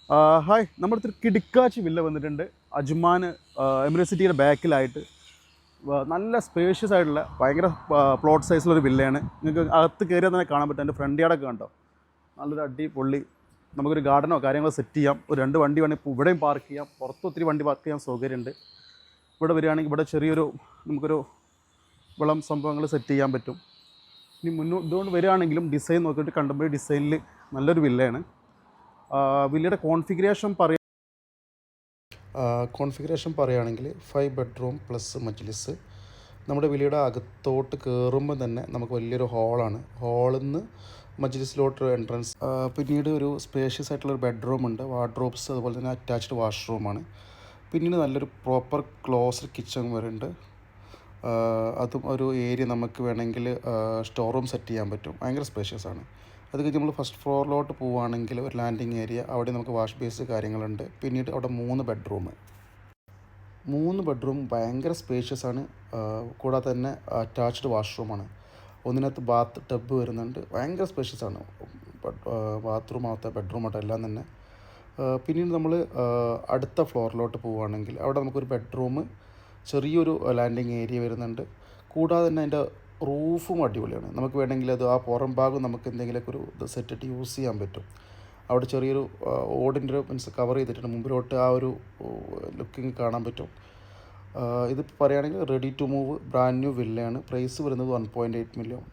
Hi, നമ്മുടെ അടുത്തൊരു കിടുക്കാച്ചി വില്ല വന്നിട്ടുണ്ട്. അജ്മാൻ എമിറേറ്റ് സിറ്റിയുടെ ബാക്കിലായിട്ട് നല്ല സ്പേഷ്യസ് ആയിട്ടുള്ള ഭയങ്കര പ്ലോട്ട് സൈസിലൊരു വില്ലയാണ്. നിങ്ങൾക്ക് അകത്ത് കയറിയാൽ തന്നെ കാണാൻ പറ്റും. എൻ്റെ ഫ്രണ്ട് യാർഡൊക്കെ കണ്ടോ, നല്ലൊരു അടിപൊളി. നമുക്കൊരു ഗാർഡനോ കാര്യങ്ങളോ സെറ്റ് ചെയ്യാം. ഒരു 2 വണ്ടി വേണമെങ്കിൽ ഇവിടെയും പാർക്ക് ചെയ്യാം. പുറത്ത് ഒത്തിരി വണ്ടി പാർക്ക് ചെയ്യാൻ സൗകര്യമുണ്ട്. ഇവിടെ വരികയാണെങ്കിൽ ഇവിടെ ചെറിയൊരു നമുക്കൊരു വളം സംഭവങ്ങൾ സെറ്റ് ചെയ്യാൻ പറ്റും. ഇനി ഇതുകൊണ്ട് വരികയാണെങ്കിലും ഡിസൈൻ നോക്കിയിട്ട് കണ്ടംപററി ഡിസൈനിൽ നല്ലൊരു വില്ലയാണ്. വില്ലയുടെ കോൺഫിഗറേഷൻ പറയുകയാണെങ്കിൽ 5 ബെഡ്റൂം പ്ലസ് മജ്ലിസ്. നമ്മുടെ വില്ലയുടെ അകത്തോട്ട് കയറുമ്പോൾ തന്നെ നമുക്ക് വലിയൊരു ഹാളാണ്. ഹാളിൽ നിന്ന് മജ്ലിസിലോട്ട് എൻട്രൻസ്. പിന്നീട് ഒരു സ്പേഷ്യസ് ആയിട്ടുള്ളൊരു ബെഡ്റൂം ഉണ്ട്, വാർഡ്രോബ്സ്, അതുപോലെ തന്നെ അറ്റാച്ച്ഡ് വാഷ്റൂമാണ്. പിന്നീട് നല്ലൊരു പ്രോപ്പർ ക്ലോസ്ഡ് കിച്ചൺ വരുന്നുണ്ട്. അതും ഒരു ഏരിയ നമുക്ക് വേണമെങ്കിൽ സ്റ്റോർ റൂം സെറ്റ് ചെയ്യാൻ പറ്റും. ഭയങ്കര സ്പേഷ്യസ് ആണ്. അത് കഴിഞ്ഞ് നമ്മൾ ഫസ്റ്റ് ഫ്ലോറിലോട്ട് പോവുകയാണെങ്കിൽ ഒരു ലാൻഡിങ് ഏരിയ, അവിടെ നമുക്ക് വാഷ് ബേസ് കാര്യങ്ങളുണ്ട്. പിന്നീട് അവിടെ 3 ബെഡ്റൂം ഭയങ്കര സ്പേഷ്യസ് ആണ്. കൂടാതെ തന്നെ അറ്റാച്ച്ഡ് വാഷ്റൂമാണ്. ഒന്നിനകത്ത് ബാത്ത് ടബ് വരുന്നുണ്ട്. ഭയങ്കര സ്പേഷ്യസ് ആണ്. ബാത്റൂമാകട്ടെ ബെഡ്റൂമാകട്ടെ എല്ലാം തന്നെ. പിന്നീട് നമ്മൾ അടുത്ത ഫ്ലോറിലോട്ട് പോവുകയാണെങ്കിൽ അവിടെ നമുക്കൊരു ബെഡ്റൂം, ചെറിയൊരു ലാൻഡിങ് ഏരിയ വരുന്നുണ്ട്. കൂടാതെ തന്നെ അതിൻ്റെ റൂഫും അടിപൊളിയാണ്. നമുക്ക് വേണമെങ്കിൽ അത് ആ പുറം ഭാഗം നമുക്ക് എന്തെങ്കിലുമൊക്കെ ഒരു ഇത് സെറ്റിട്ട് യൂസ് ചെയ്യാൻ പറ്റും. അവിടെ ചെറിയൊരു ഓടിൻ്റെ ഒരു മീൻസ് കവർ ചെയ്തിട്ടുണ്ട്. മുമ്പിലോട്ട് ആ ഒരു ലുക്കിങ് കാണാൻ പറ്റും. ഇത് പറയുകയാണെങ്കിൽ ready to move brand new വില്ലയാണ്. പ്രൈസ് വരുന്നത് 1.8 മില്യൺ.